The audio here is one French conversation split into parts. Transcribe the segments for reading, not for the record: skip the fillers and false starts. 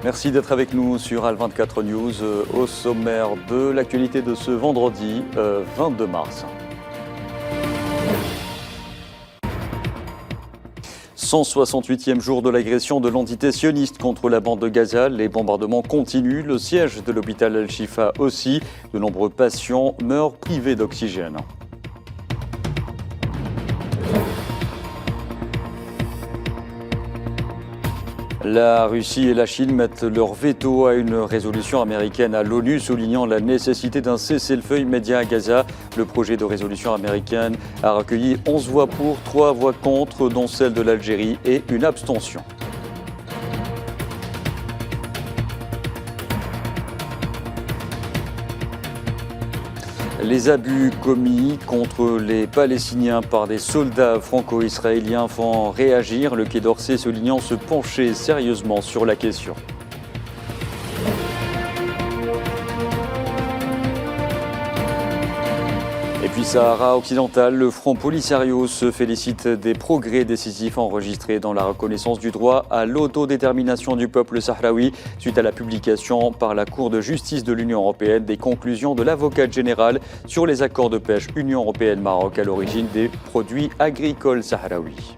Merci d'être avec nous sur Al24 News au sommaire de l'actualité de ce vendredi 22 mars. 168e jour de l'agression de l'entité sioniste contre la bande de Gaza. Les bombardements continuent. Le siège de l'hôpital Al-Shifa aussi. De nombreux patients meurent privés d'oxygène. La Russie et la Chine mettent leur veto à une résolution américaine à l'ONU, soulignant la nécessité d'un cessez-le-feu immédiat à Gaza. Le projet de résolution américaine a recueilli 11 voix pour, 3 voix contre, dont celle de l'Algérie et une abstention. Les abus commis contre les Palestiniens par des soldats franco-israéliens font réagir. Le Quai d'Orsay soulignant se pencher sérieusement sur la question. Et puis Sahara occidental, le Front Polisario se félicite des progrès décisifs enregistrés dans la reconnaissance du droit à l'autodétermination du peuple sahraoui suite à la publication par la Cour de justice de l'Union européenne des conclusions de l'avocate générale sur les accords de pêche Union européenne-Maroc à l'origine des produits agricoles sahraouis.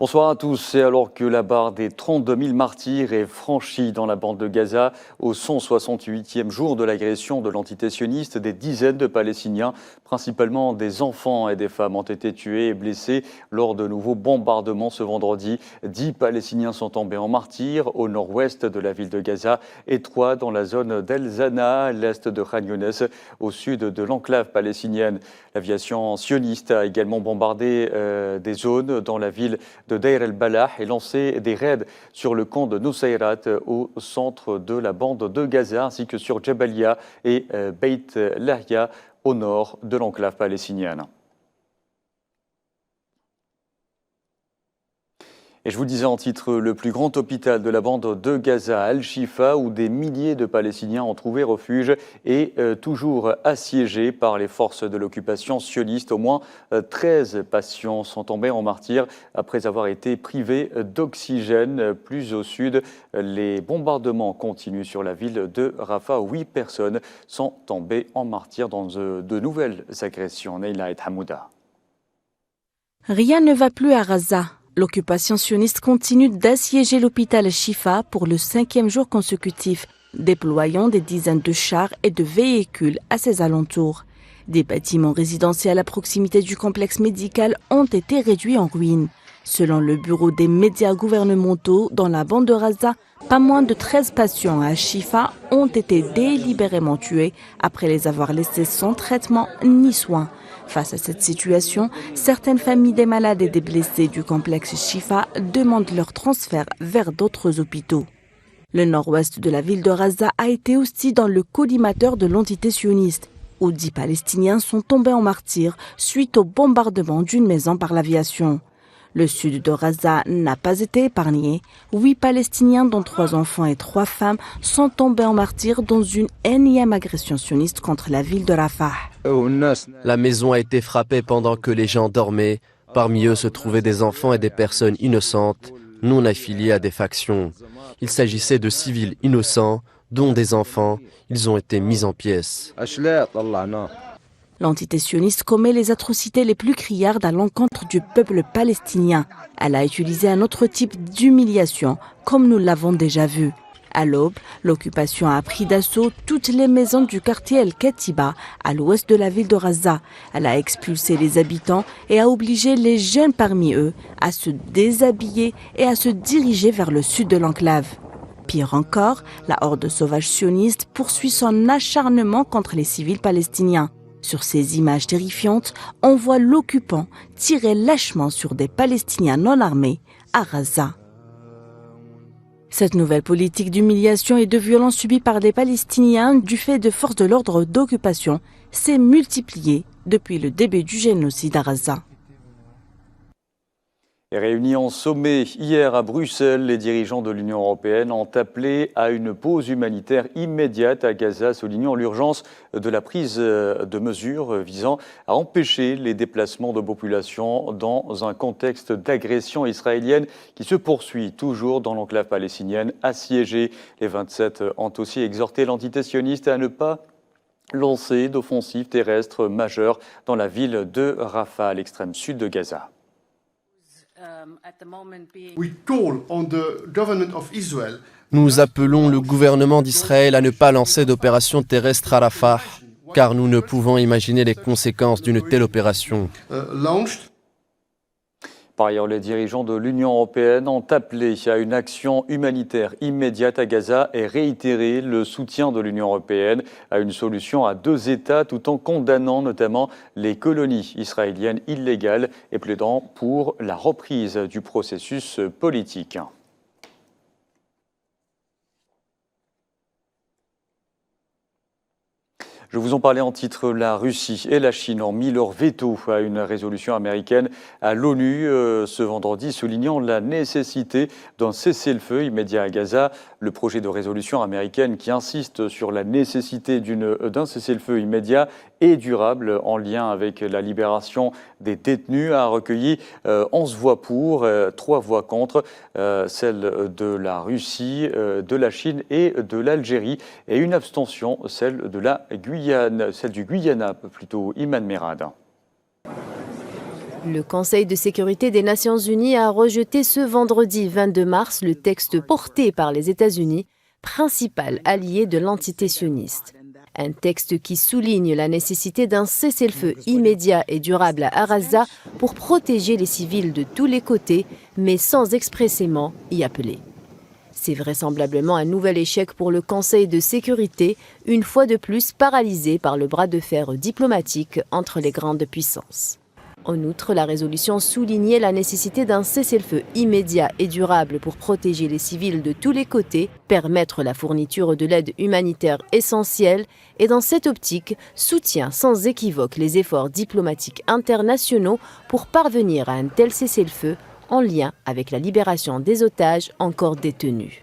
Bonsoir à tous. Et alors que la barre des 32 000 martyrs est franchie dans la bande de Gaza, au 168e jour de l'agression de l'entité sioniste, des dizaines de Palestiniens, principalement des enfants et des femmes, ont été tués et blessés lors de nouveaux bombardements ce vendredi. 10 Palestiniens sont tombés en martyrs au nord-ouest de la ville de Gaza et 3 dans la zone d'El Zana, à l'est de Khan Younes, au sud de l'enclave palestinienne. L'aviation sioniste a également bombardé des zones dans la ville de Deir el-Balah et lancé des raids sur le camp de Nusayrat au centre de la bande de Gaza, ainsi que sur Jabalia et Beit Lahia au nord de l'enclave palestinienne. Et je vous disais en titre, le plus grand hôpital de la bande de Gaza, Al-Shifa, où des milliers de Palestiniens ont trouvé refuge, est toujours assiégé par les forces de l'occupation sioniste. Au moins 13 patients sont tombés en martyrs après avoir été privés d'oxygène. Plus au sud, les bombardements continuent sur la ville de Rafah. 8 personnes sont tombées en martyrs dans de nouvelles agressions. Neila et Hamouda. Rien ne va plus à Gaza. L'occupation sioniste continue d'assiéger l'hôpital Shifa pour le 5e jour consécutif, déployant des dizaines de chars et de véhicules à ses alentours. Des bâtiments résidentiels à proximité du complexe médical ont été réduits en ruines. Selon le bureau des médias gouvernementaux, dans la bande de Gaza, pas moins de 13 patients à Shifa ont été délibérément tués après les avoir laissés sans traitement ni soins. Face à cette situation, certaines familles des malades et des blessés du complexe Shifa demandent leur transfert vers d'autres hôpitaux. Le nord-ouest de la ville de Gaza a été aussi dans le collimateur de l'entité sioniste, où 10 Palestiniens sont tombés en martyrs suite au bombardement d'une maison par l'aviation. Le sud de Gaza n'a pas été épargné. 8 Palestiniens, dont 3 enfants et 3 femmes, sont tombés en martyrs dans une énième agression sioniste contre la ville de Rafah. La maison a été frappée pendant que les gens dormaient. Parmi eux se trouvaient des enfants et des personnes innocentes, non affiliées à des factions. Il s'agissait de civils innocents, dont des enfants. Ils ont été mis en pièces. L'entité sioniste commet les atrocités les plus criardes à l'encontre du peuple palestinien. Elle a utilisé un autre type d'humiliation, comme nous l'avons déjà vu. À l'aube, l'occupation a pris d'assaut toutes les maisons du quartier El-Katiba, à l'ouest de la ville de Gaza. Elle a expulsé les habitants et a obligé les jeunes parmi eux à se déshabiller et à se diriger vers le sud de l'enclave. Pire encore, la horde sauvage sioniste poursuit son acharnement contre les civils palestiniens. Sur ces images terrifiantes, on voit l'occupant tirer lâchement sur des Palestiniens non armés à Gaza. Cette nouvelle politique d'humiliation et de violence subie par les Palestiniens du fait de forces de l'ordre d'occupation s'est multipliée depuis le début du génocide à Gaza. Réunis en sommet hier à Bruxelles, les dirigeants de l'Union européenne ont appelé à une pause humanitaire immédiate à Gaza, soulignant l'urgence de la prise de mesures visant à empêcher les déplacements de population dans un contexte d'agression israélienne qui se poursuit toujours dans l'enclave palestinienne assiégée. Les 27 ont aussi exhorté l'antitissionniste à ne pas lancer d'offensive terrestre majeure dans la ville de Rafah, à l'extrême sud de Gaza. Nous appelons le gouvernement d'Israël à ne pas lancer d'opération terrestre à Rafah, car nous ne pouvons imaginer les conséquences d'une telle opération. Par ailleurs, les dirigeants de l'Union européenne ont appelé à une action humanitaire immédiate à Gaza et réitéré le soutien de l'Union européenne à une solution à deux États, tout en condamnant notamment les colonies israéliennes illégales et plaidant pour la reprise du processus politique. Je vous en parlais en titre, la Russie et la Chine ont mis leur veto à une résolution américaine à l'ONU ce vendredi, soulignant la nécessité d'un cessez-le-feu immédiat à Gaza. Le projet de résolution américaine qui insiste sur la nécessité d'un cessez-le-feu immédiat et durable en lien avec la libération des détenus a recueilli 11 voix pour, 3 voix contre, celle de la Russie, de la Chine et de l'Algérie, et une abstention, celle de la Guyane, celle du Guyana plutôt, Iman Merad. Le Conseil de sécurité des Nations Unies a rejeté ce vendredi 22 mars le texte porté par les États-Unis, principal allié de l'entité sioniste. Un texte qui souligne la nécessité d'un cessez-le-feu immédiat et durable à Gaza pour protéger les civils de tous les côtés, mais sans expressément y appeler. C'est vraisemblablement un nouvel échec pour le Conseil de sécurité, une fois de plus paralysé par le bras de fer diplomatique entre les grandes puissances. En outre, la résolution soulignait la nécessité d'un cessez-le-feu immédiat et durable pour protéger les civils de tous les côtés, permettre la fourniture de l'aide humanitaire essentielle et, dans cette optique, soutient sans équivoque les efforts diplomatiques internationaux pour parvenir à un tel cessez-le-feu en lien avec la libération des otages encore détenus.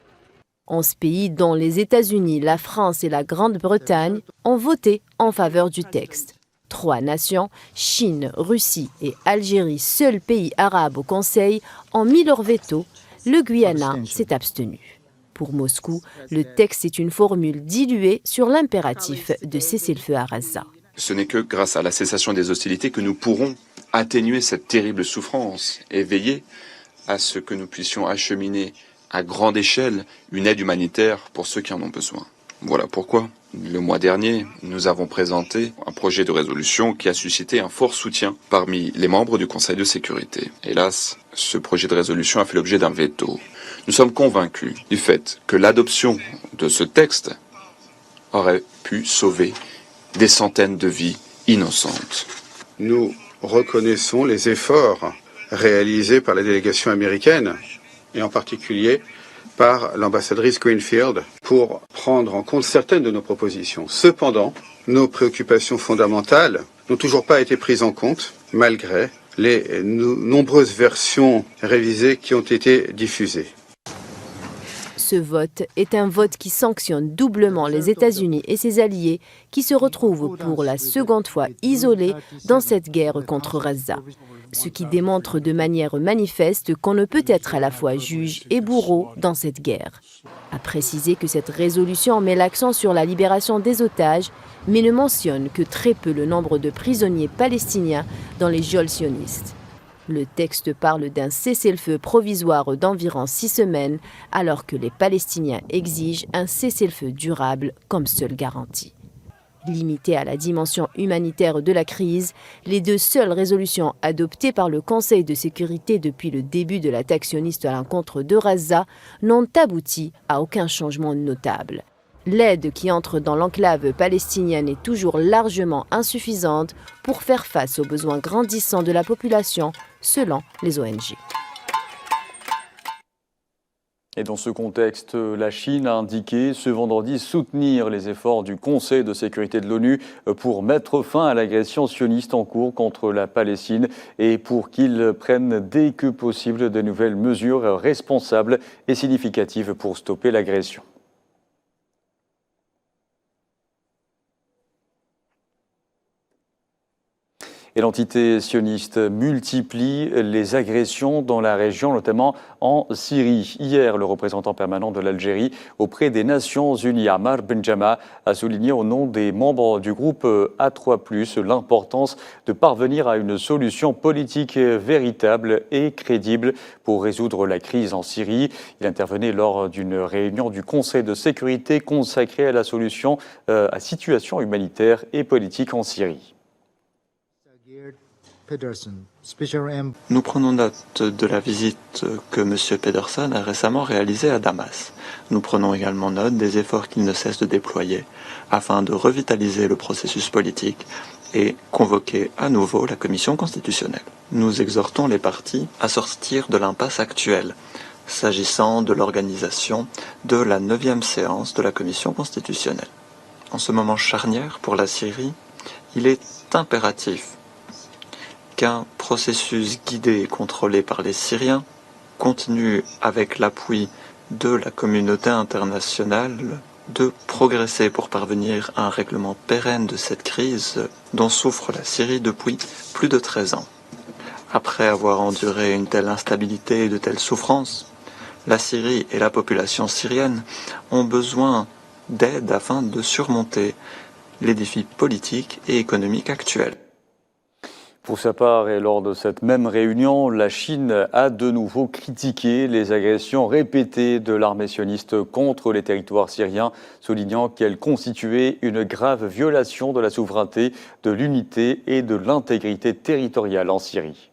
11 pays, dont les États-Unis, la France et la Grande-Bretagne, ont voté en faveur du texte. 3 nations, Chine, Russie et Algérie, seuls pays arabes au Conseil, ont mis leur veto. Le Guyana s'est abstenu. Pour Moscou, le texte est une formule diluée sur l'impératif de cessez-le-feu à Gaza. Ce n'est que grâce à la cessation des hostilités que nous pourrons atténuer cette terrible souffrance et veiller à ce que nous puissions acheminer à grande échelle une aide humanitaire pour ceux qui en ont besoin. Voilà pourquoi, le mois dernier, nous avons présenté un projet de résolution qui a suscité un fort soutien parmi les membres du Conseil de sécurité. Hélas, ce projet de résolution a fait l'objet d'un veto. Nous sommes convaincus du fait que l'adoption de ce texte aurait pu sauver des centaines de vies innocentes. Nous reconnaissons les efforts réalisés par la délégation américaine, et en particulier par l'ambassadrice Greenfield, pour prendre en compte certaines de nos propositions. Cependant, nos préoccupations fondamentales n'ont toujours pas été prises en compte, malgré les nombreuses versions révisées qui ont été diffusées. Ce vote est un vote qui sanctionne doublement les États-Unis et ses alliés qui se retrouvent pour la seconde fois isolés dans cette guerre contre Gaza. Ce qui démontre de manière manifeste qu'on ne peut être à la fois juge et bourreau dans cette guerre. A préciser que cette résolution met l'accent sur la libération des otages, mais ne mentionne que très peu le nombre de prisonniers palestiniens dans les geôles sionistes. Le texte parle d'un cessez-le-feu provisoire d'environ 6 semaines, alors que les Palestiniens exigent un cessez-le-feu durable comme seule garantie. Limitées à la dimension humanitaire de la crise, les 2 seules résolutions adoptées par le Conseil de sécurité depuis le début de l'attaque sioniste à l'encontre de Gaza n'ont abouti à aucun changement notable. L'aide qui entre dans l'enclave palestinienne est toujours largement insuffisante pour faire face aux besoins grandissants de la population, selon les ONG. Et dans ce contexte, la Chine a indiqué ce vendredi soutenir les efforts du Conseil de sécurité de l'ONU pour mettre fin à l'agression sioniste en cours contre la Palestine et pour qu'il prenne dès que possible de nouvelles mesures responsables et significatives pour stopper l'agression. Et l'entité sioniste multiplie les agressions dans la région, notamment en Syrie. Hier, le représentant permanent de l'Algérie auprès des Nations Unies, Ammar Benjama, a souligné au nom des membres du groupe A3+, l'importance de parvenir à une solution politique véritable et crédible pour résoudre la crise en Syrie. Il intervenait lors d'une réunion du Conseil de sécurité consacrée à la solution à situation humanitaire et politique en Syrie. Nous prenons note de la visite que M. Pedersen a récemment réalisée à Damas. Nous prenons également note des efforts qu'il ne cesse de déployer afin de revitaliser le processus politique et convoquer à nouveau la Commission constitutionnelle. Nous exhortons les parties à sortir de l'impasse actuelle s'agissant de l'organisation de la 9e séance de la Commission constitutionnelle. En ce moment charnière pour la Syrie, il est impératif qu'un processus guidé et contrôlé par les Syriens, continue avec l'appui de la communauté internationale, de progresser pour parvenir à un règlement pérenne de cette crise dont souffre la Syrie depuis plus de 13 ans. Après avoir enduré une telle instabilité et de telles souffrances, la Syrie et la population syrienne ont besoin d'aide afin de surmonter les défis politiques et économiques actuels. Pour sa part, et lors de cette même réunion, la Chine a de nouveau critiqué les agressions répétées de l'armée sioniste contre les territoires syriens, soulignant qu'elles constituaient une grave violation de la souveraineté, de l'unité et de l'intégrité territoriale en Syrie.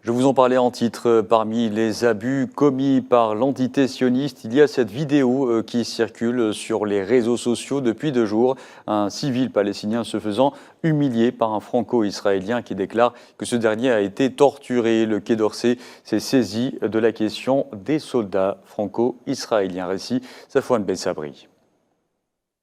Je vous en parlais en titre, parmi les abus commis par l'entité sioniste, il y a cette vidéo qui circule sur les réseaux sociaux depuis 2 jours. Un civil palestinien se faisant humilier par un franco-israélien qui déclare que ce dernier a été torturé. Le Quai d'Orsay s'est saisi de la question des soldats franco-israéliens. Récit Safouane Ben Sabri.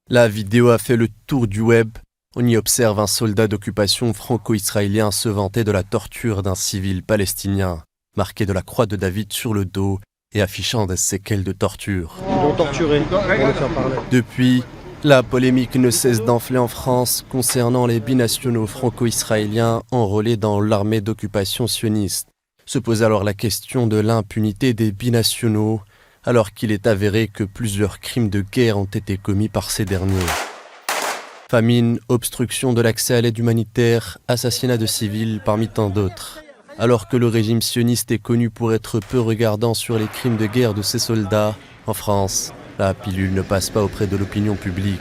La vidéo a fait le tour du web. On y observe un soldat d'occupation franco-israélien se vanter de la torture d'un civil palestinien, marqué de la croix de David sur le dos et affichant des séquelles de torture. Ils l'ont torturé pour le faire parler. Depuis, la polémique ne cesse d'enfler en France concernant les binationaux franco-israéliens enrôlés dans l'armée d'occupation sioniste. Se pose alors la question de l'impunité des binationaux, alors qu'il est avéré que plusieurs crimes de guerre ont été commis par ces derniers. Famine, obstruction de l'accès à l'aide humanitaire, assassinat de civils parmi tant d'autres. Alors que le régime sioniste est connu pour être peu regardant sur les crimes de guerre de ses soldats, en France, la pilule ne passe pas auprès de l'opinion publique.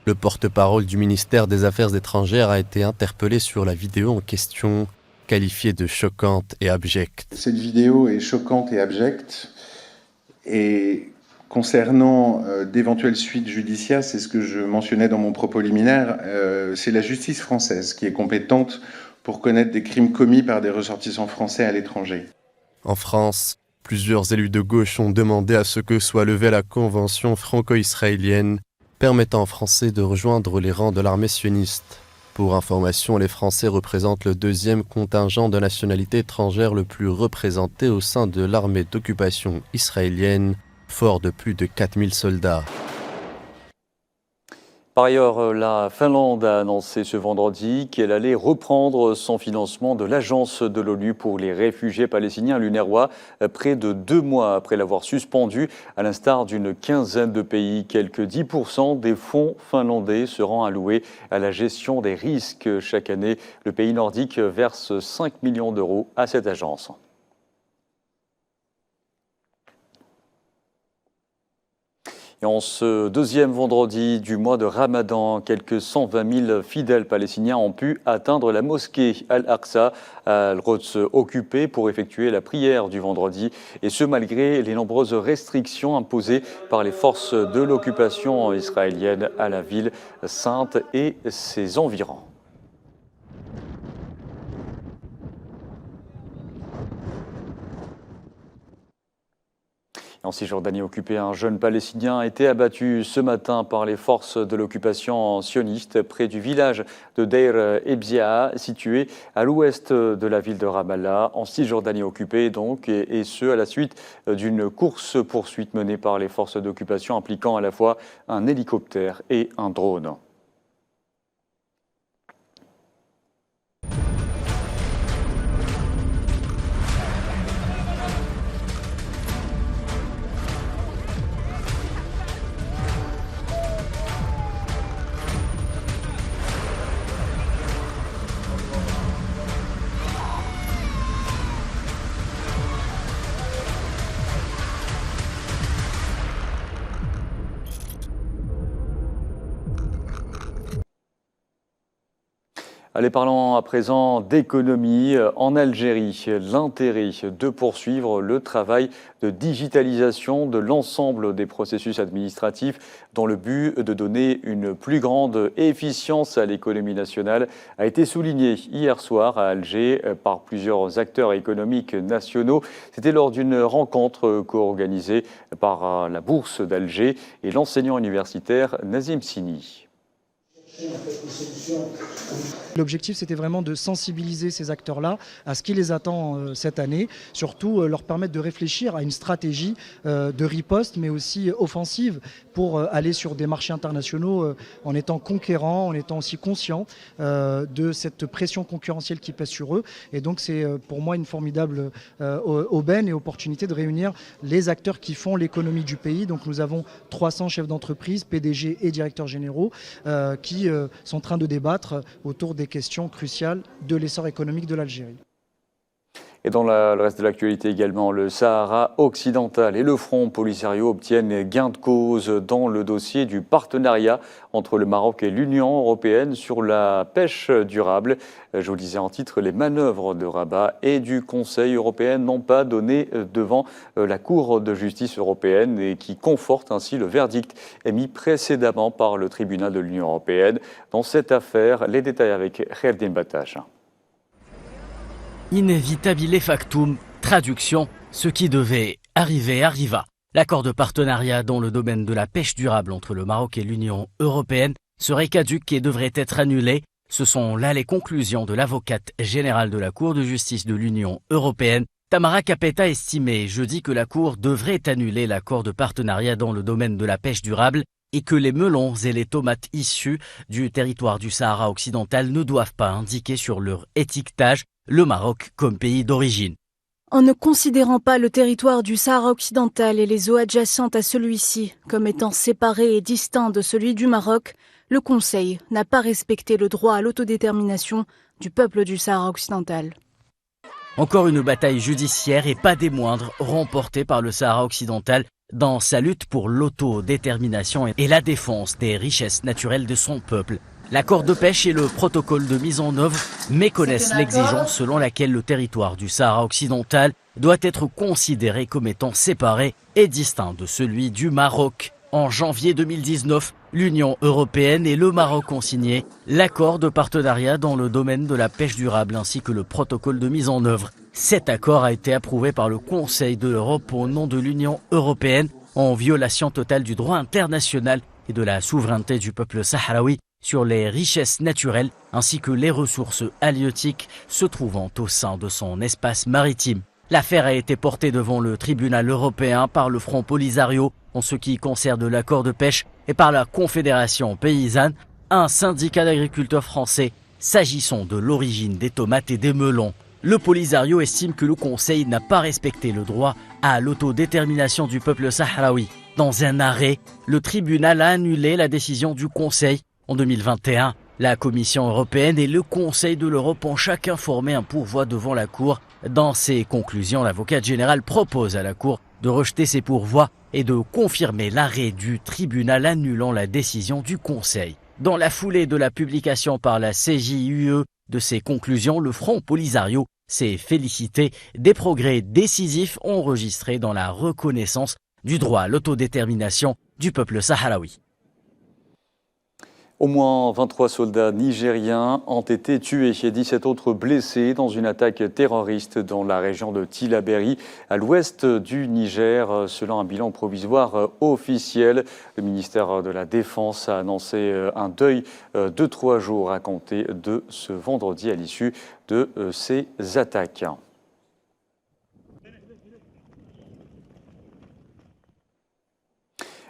Le porte-parole du ministère des Affaires étrangères a été interpellé sur la vidéo en question, qualifiée de choquante et abjecte. Cette vidéo est choquante et abjecte et concernant d'éventuelles suites judiciaires, c'est ce que je mentionnais dans mon propos liminaire, c'est la justice française qui est compétente pour connaître des crimes commis par des ressortissants français à l'étranger. En France, plusieurs élus de gauche ont demandé à ce que soit levée la convention franco-israélienne permettant aux Français de rejoindre les rangs de l'armée sioniste. Pour information, les Français représentent le 2e contingent de nationalité étrangère le plus représenté au sein de l'armée d'occupation israélienne, fort de plus de 4000 soldats. Par ailleurs, la Finlande a annoncé ce vendredi qu'elle allait reprendre son financement de l'Agence de l'ONU pour les réfugiés palestiniens, l'UNRWA, près de 2 mois après l'avoir suspendu. À l'instar d'une quinzaine de pays, quelques 10% des fonds finlandais seront alloués à la gestion des risques. Chaque année, le pays nordique verse 5 millions d'euros à cette agence. Et en ce 2e vendredi du mois de Ramadan, quelques 120 000 fidèles palestiniens ont pu atteindre la mosquée Al-Aqsa à Al-Quds occupée pour effectuer la prière du vendredi. Et ce, malgré les nombreuses restrictions imposées par les forces de l'occupation israélienne à la ville sainte et ses environs. En Cisjordanie occupée, un jeune Palestinien a été abattu ce matin par les forces de l'occupation sioniste près du village de Deir Ebzia, situé à l'ouest de la ville de Ramallah, en Cisjordanie occupée donc, et ce à la suite d'une course-poursuite menée par les forces d'occupation impliquant à la fois un hélicoptère et un drone. Allez, parlons à présent d'économie. En Algérie, l'intérêt de poursuivre le travail de digitalisation de l'ensemble des processus administratifs dans le but de donner une plus grande efficience à l'économie nationale a été souligné hier soir à Alger par plusieurs acteurs économiques nationaux. C'était lors d'une rencontre co-organisée par la Bourse d'Alger et l'enseignant universitaire Nazim Sini. L'objectif, c'était vraiment de sensibiliser ces acteurs-là à ce qui les attend cette année, surtout leur permettre de réfléchir à une stratégie de riposte, mais aussi offensive pour aller sur des marchés internationaux en étant conquérants, en étant aussi conscients de cette pression concurrentielle qui pèse sur eux. Et donc, c'est pour moi une formidable aubaine et opportunité de réunir les acteurs qui font l'économie du pays. Donc, nous avons 300 chefs d'entreprise, PDG et directeurs généraux qui sont en train de débattre autour des questions cruciales de l'essor économique de l'Algérie. Et dans le reste de l'actualité également, le Sahara occidental et le Front Polisario obtiennent gain de cause dans le dossier du partenariat entre le Maroc et l'Union européenne sur la pêche durable. Je vous le disais en titre, les manœuvres de Rabat et du Conseil européen n'ont pas donné devant la Cour de justice européenne et qui conforte ainsi le verdict émis précédemment par le tribunal de l'Union européenne. Dans cette affaire, les détails avec Kherdin Batache. Inévitabile factum, traduction, ce qui devait arriver arriva. L'accord de partenariat dans le domaine de la pêche durable entre le Maroc et l'Union européenne serait caduc et devrait être annulé. Ce sont là les conclusions de l'avocate générale de la Cour de justice de l'Union européenne. Tamara Kapeta estimait jeudi que la Cour devrait annuler l'accord de partenariat dans le domaine de la pêche durable et que les melons et les tomates issus du territoire du Sahara occidental ne doivent pas indiquer sur leur étiquetage le Maroc comme pays d'origine. En ne considérant pas le territoire du Sahara occidental et les eaux adjacentes à celui-ci comme étant séparés et distincts de celui du Maroc, le Conseil n'a pas respecté le droit à l'autodétermination du peuple du Sahara occidental. Encore une bataille judiciaire et pas des moindres remportée par le Sahara occidental dans sa lutte pour l'autodétermination et la défense des richesses naturelles de son peuple. L'accord de pêche et le protocole de mise en œuvre méconnaissent l'exigence selon laquelle le territoire du Sahara occidental doit être considéré comme étant séparé et distinct de celui du Maroc. En janvier 2019, l'Union européenne et le Maroc ont signé l'accord de partenariat dans le domaine de la pêche durable ainsi que le protocole de mise en œuvre. Cet accord a été approuvé par le Conseil de l'Europe au nom de l'Union européenne en violation totale du droit international et de la souveraineté du peuple sahraoui sur les richesses naturelles ainsi que les ressources halieutiques se trouvant au sein de son espace maritime. L'affaire a été portée devant le tribunal européen par le Front Polisario en ce qui concerne l'accord de pêche et par la Confédération paysanne, un syndicat d'agriculteurs français, s'agissant de l'origine des tomates et des melons. Le Polisario estime que le Conseil n'a pas respecté le droit à l'autodétermination du peuple sahraoui. Dans un arrêt, le tribunal a annulé la décision du Conseil. En 2021, la Commission européenne et le Conseil de l'Europe ont chacun formé un pourvoi devant la Cour. Dans ses conclusions, l'avocate générale propose à la Cour de rejeter ces pourvois et de confirmer l'arrêt du tribunal annulant la décision du Conseil. Dans la foulée de la publication par la CJUE de ces conclusions, le Front Polisario s'est félicité des progrès décisifs enregistrés dans la reconnaissance du droit à l'autodétermination du peuple sahraoui. Au moins 23 soldats nigériens ont été tués et 17 autres blessés dans une attaque terroriste dans la région de Tillabéri, à l'ouest du Niger, selon un bilan provisoire officiel. Le ministère de la Défense a annoncé un deuil de 3 jours à compter de ce vendredi à l'issue de ces attaques.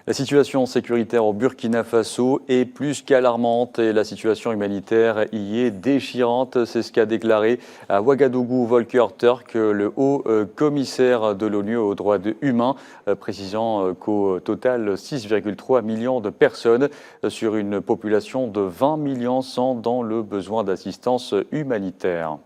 La situation sécuritaire au Burkina Faso est plus qu'alarmante et la situation humanitaire y est déchirante. C'est ce qu'a déclaré à Ouagadougou Volker Turk, le haut commissaire de l'ONU aux droits humains, précisant qu'au total, 6,3 millions de personnes sur une population de 20 millions sont dans le besoin d'assistance humanitaire.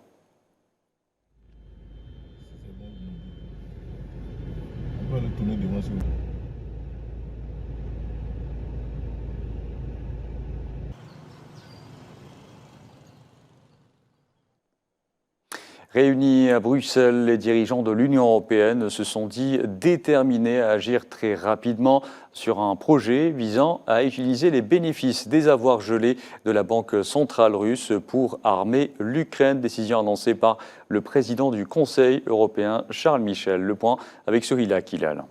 Réunis à Bruxelles, les dirigeants de l'Union européenne se sont dit déterminés à agir très rapidement sur un projet visant à utiliser les bénéfices des avoirs gelés de la Banque centrale russe pour armer l'Ukraine. Décision annoncée par le président du Conseil européen, Charles Michel. Le point avec Sohila Kilal.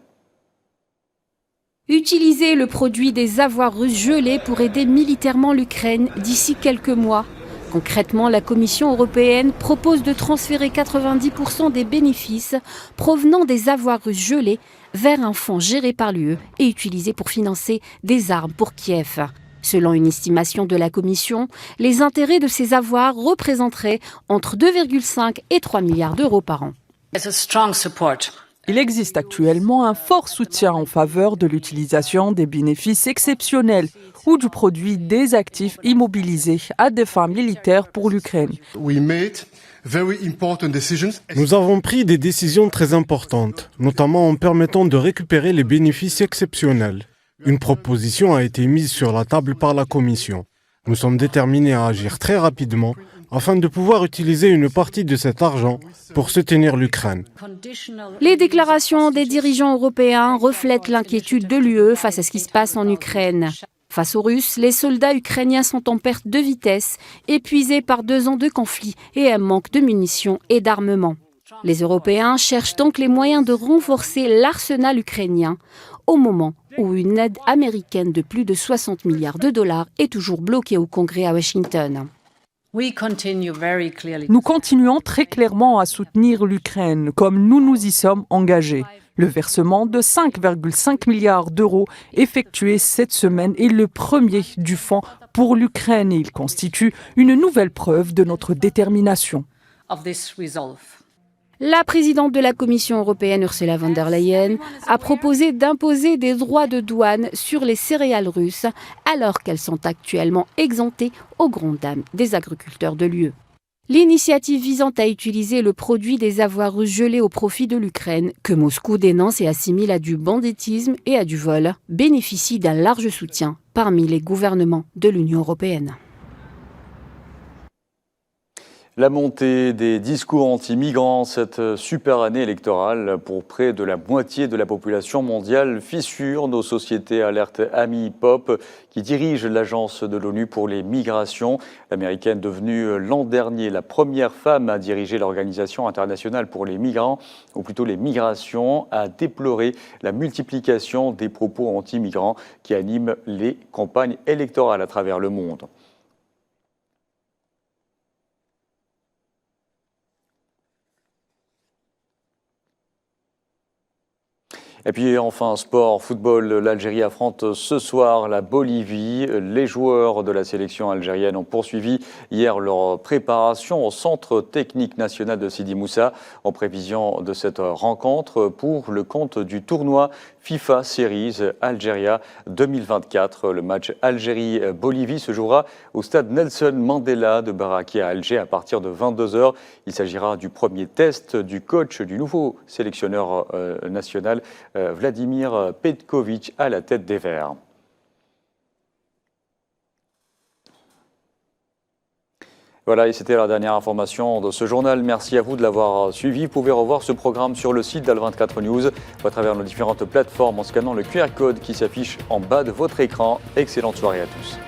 Utiliser le produit des avoirs russes gelés pour aider militairement l'Ukraine d'ici quelques mois. Concrètement, la Commission européenne propose de transférer 90% des bénéfices provenant des avoirs russes gelés vers un fonds géré par l'UE et utilisé pour financer des armes pour Kiev. Selon une estimation de la Commission, les intérêts de ces avoirs représenteraient entre 2,5 et 3 milliards d'euros par an. Il existe actuellement un fort soutien en faveur de l'utilisation des bénéfices exceptionnels ou du produit des actifs immobilisés à des fins militaires pour l'Ukraine. Nous avons pris des décisions très importantes, notamment en permettant de récupérer les bénéfices exceptionnels. Une proposition a été mise sur la table par la Commission. Nous sommes déterminés à agir très rapidement afin de pouvoir utiliser une partie de cet argent pour soutenir l'Ukraine. Les déclarations des dirigeants européens reflètent l'inquiétude de l'UE face à ce qui se passe en Ukraine. Face aux Russes, les soldats ukrainiens sont en perte de vitesse, épuisés par 2 ans de conflit et un manque de munitions et d'armement. Les Européens cherchent donc les moyens de renforcer l'arsenal ukrainien au moment où une aide américaine de plus de 60 milliards de dollars est toujours bloquée au Congrès à Washington. Nous continuons très clairement à soutenir l'Ukraine, comme nous nous y sommes engagés. Le versement de 5,5 milliards d'euros effectué cette semaine est le premier du fonds pour l'Ukraine et il constitue une nouvelle preuve de notre détermination. La présidente de la Commission européenne, Ursula von der Leyen, a proposé d'imposer des droits de douane sur les céréales russes, alors qu'elles sont actuellement exemptées aux grandes dames des agriculteurs de l'UE. L'initiative visant à utiliser le produit des avoirs russes gelés au profit de l'Ukraine, que Moscou dénonce et assimile à du banditisme et à du vol, bénéficie d'un large soutien parmi les gouvernements de l'Union européenne. La montée des discours anti-migrants cette super année électorale pour près de la moitié de la population mondiale fissure nos sociétés, alerte Amy Pope qui dirige l'agence de l'ONU pour les migrations. L'américaine devenue l'an dernier la première femme à diriger l'Organisation internationale pour les migrants, ou plutôt les migrations, a déploré la multiplication des propos anti-migrants qui animent les campagnes électorales à travers le monde. Et puis enfin, sport, football, l'Algérie affronte ce soir la Bolivie. Les joueurs de la sélection algérienne ont poursuivi hier leur préparation au Centre technique national de Sidi Moussa en prévision de cette rencontre pour le compte du tournoi FIFA Series Algeria 2024. Le match Algérie-Bolivie se jouera au stade Nelson Mandela de Baraki à Alger à partir de 22h. Il s'agira du premier test du coach du nouveau sélectionneur national Vladimir Petkovic à la tête des Verts. Voilà, et c'était la dernière information de ce journal. Merci à vous de l'avoir suivi. Vous pouvez revoir ce programme sur le site d'Al24 News ou à travers nos différentes plateformes en scannant le QR code qui s'affiche en bas de votre écran. Excellente soirée à tous.